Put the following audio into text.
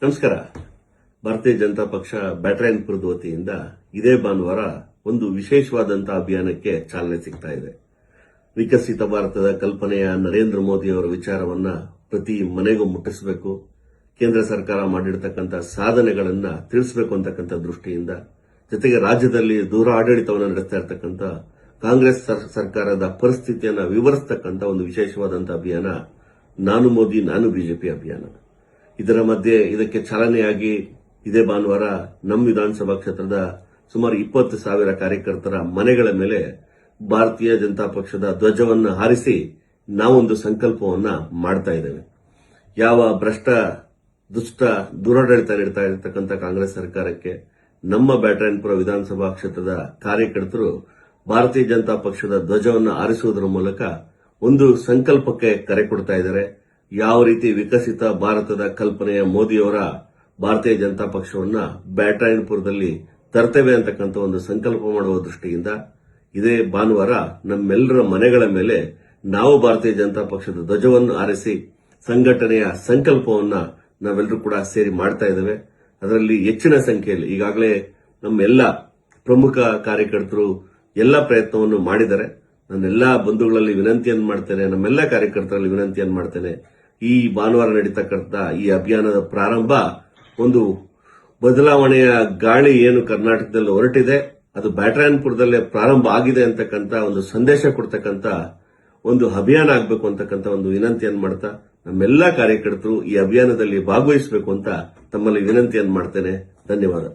ನಮಸ್ಕಾರ. ಭಾರತೀಯ ಜನತಾ ಪಕ್ಷ ಬ್ಯಾಟರಾಯನಪುರದ ವತಿಯಿಂದ ಇದೇ ಭಾನುವಾರ ಒಂದು ವಿಶೇಷವಾದಂತಹ ಅಭಿಯಾನಕ್ಕೆ ಚಾಲನೆ ಸಿಗ್ತಾ ಇದೆ. ವಿಕಸಿತ ಭಾರತದ ಕಲ್ಪನೆಯ ನರೇಂದ್ರ ಮೋದಿ ಅವರ ವಿಚಾರವನ್ನ ಪ್ರತಿ ಮನೆಗೂ ಮುಟ್ಟಿಸಬೇಕು, ಕೇಂದ್ರ ಸರ್ಕಾರ ಮಾಡಿರತಕ್ಕಂಥ ಸಾಧನೆಗಳನ್ನ ತಿಳಿಸಬೇಕು ಅಂತಕ್ಕಂಥ ದೃಷ್ಟಿಯಿಂದ, ಜೊತೆಗೆ ರಾಜ್ಯದಲ್ಲಿ ದೂರ ಆಡಳಿತವನ್ನು ನಡೆಸ್ತಾ ಇರತಕ್ಕಂಥ ಕಾಂಗ್ರೆಸ್ ಸರ್ಕಾರದ ಪರಿಸ್ಥಿತಿಯನ್ನ ವಿವರಿಸತಕ್ಕಂಥ ಒಂದು ವಿಶೇಷವಾದಂತಹ ಅಭಿಯಾನ ನಾನು ಮೋದಿ ನಾನು ಬಿಜೆಪಿ ಅಭಿಯಾನ. ಇದರ ಮಧ್ಯೆ ಇದಕ್ಕೆ ಚಾಲನೆಯಾಗಿ ಇದೇ ಭಾನುವಾರ ನಮ್ಮ ವಿಧಾನಸಭಾ ಕ್ಷೇತ್ರದ ಸುಮಾರು 20,000 ಕಾರ್ಯಕರ್ತರ ಮನೆಗಳ ಮೇಲೆ ಭಾರತೀಯ ಜನತಾ ಪಕ್ಷದ ಧ್ವಜವನ್ನು ಹಾರಿಸಿ ನಾವೊಂದು ಸಂಕಲ್ಪವನ್ನ ಮಾಡ್ತಾ ಇದ್ದೇವೆ. ಯಾವ ಭ್ರಷ್ಟ ದುಷ್ಟ ದುರಾಡಳಿತ ನೀಡ್ತಾ ಇರತಕ್ಕಂಥ ಕಾಂಗ್ರೆಸ್ ಸರ್ಕಾರಕ್ಕೆ ನಮ್ಮ ಬ್ಯಾಟರಾಯನಪುರ ವಿಧಾನಸಭಾ ಕ್ಷೇತ್ರದ ಕಾರ್ಯಕರ್ತರು ಭಾರತೀಯ ಜನತಾ ಪಕ್ಷದ ಧ್ವಜವನ್ನು ಹಾರಿಸುವುದರ ಮೂಲಕ ಒಂದು ಸಂಕಲ್ಪಕ್ಕೆ ಕರೆ ಕೊಡ್ತಾ ಇದ್ದಾರೆ. ಯಾವ ರೀತಿ ವಿಕಸಿತ ಭಾರತದ ಕಲ್ಪನೆಯ ಮೋದಿಯವರ ಭಾರತೀಯ ಜನತಾ ಪಕ್ಷವನ್ನ ಬ್ಯಾಟರಾಯನಪುರದಲ್ಲಿ ತರ್ತೇವೆ ಅಂತಕ್ಕಂಥ ಒಂದು ಸಂಕಲ್ಪ ಮಾಡುವ ದೃಷ್ಟಿಯಿಂದ ಇದೇ ಭಾನುವಾರ ನಮ್ಮೆಲ್ಲರ ಮನೆಗಳ ಮೇಲೆ ನಾವು ಭಾರತೀಯ ಜನತಾ ಪಕ್ಷದ ಧ್ವಜವನ್ನು ಹಾರಿಸಿ ಸಂಘಟನೆಯ ಸಂಕಲ್ಪವನ್ನ ನಾವೆಲ್ಲರೂ ಕೂಡ ಸೇರಿ ಮಾಡ್ತಾ ಇದ್ದೇವೆ. ಅದರಲ್ಲಿ ಹೆಚ್ಚಿನ ಸಂಖ್ಯೆಯಲ್ಲಿ ಈಗಾಗಲೇ ನಮ್ಮೆಲ್ಲ ಪ್ರಮುಖ ಕಾರ್ಯಕರ್ತರು ಎಲ್ಲ ಪ್ರಯತ್ನವನ್ನು ಮಾಡಿದ್ದಾರೆ. ನನ್ನೆಲ್ಲ ಬಂಧುಗಳಲ್ಲಿ ವಿನಂತಿಯನ್ನು ಮಾಡ್ತೇನೆ, ನಮ್ಮೆಲ್ಲ ಕಾರ್ಯಕರ್ತರಲ್ಲಿ ವಿನಂತಿಯನ್ನು ಮಾಡ್ತೇನೆ. ಈ ಭಾನುವಾರ ನಡೀತಕ್ಕಂಥ ಈ ಅಭಿಯಾನದ ಪ್ರಾರಂಭ ಒಂದು ಬದಲಾವಣೆಯ ಗಾಳಿ ಏನು ಕರ್ನಾಟಕದಲ್ಲಿ ಹೊರಟಿದೆ, ಅದು ಬ್ಯಾಟರಾಯನಪುರದಲ್ಲೇ ಪ್ರಾರಂಭ ಆಗಿದೆ ಅಂತಕ್ಕಂಥ ಒಂದು ಸಂದೇಶ ಕೊಡ್ತಕ್ಕಂಥ ಒಂದು ಅಭಿಯಾನ ಆಗಬೇಕು ಅಂತಕ್ಕಂಥ ಒಂದು ವಿನಂತಿಯನ್ನು ಮಾಡ್ತಾ ನಮ್ಮೆಲ್ಲ ಕಾರ್ಯಕರ್ತರು ಈ ಅಭಿಯಾನದಲ್ಲಿ ಭಾಗವಹಿಸಬೇಕು ಅಂತ ತಮ್ಮಲ್ಲಿ ವಿನಂತಿಯನ್ನು ಮಾಡ್ತೇನೆ. ಧನ್ಯವಾದ.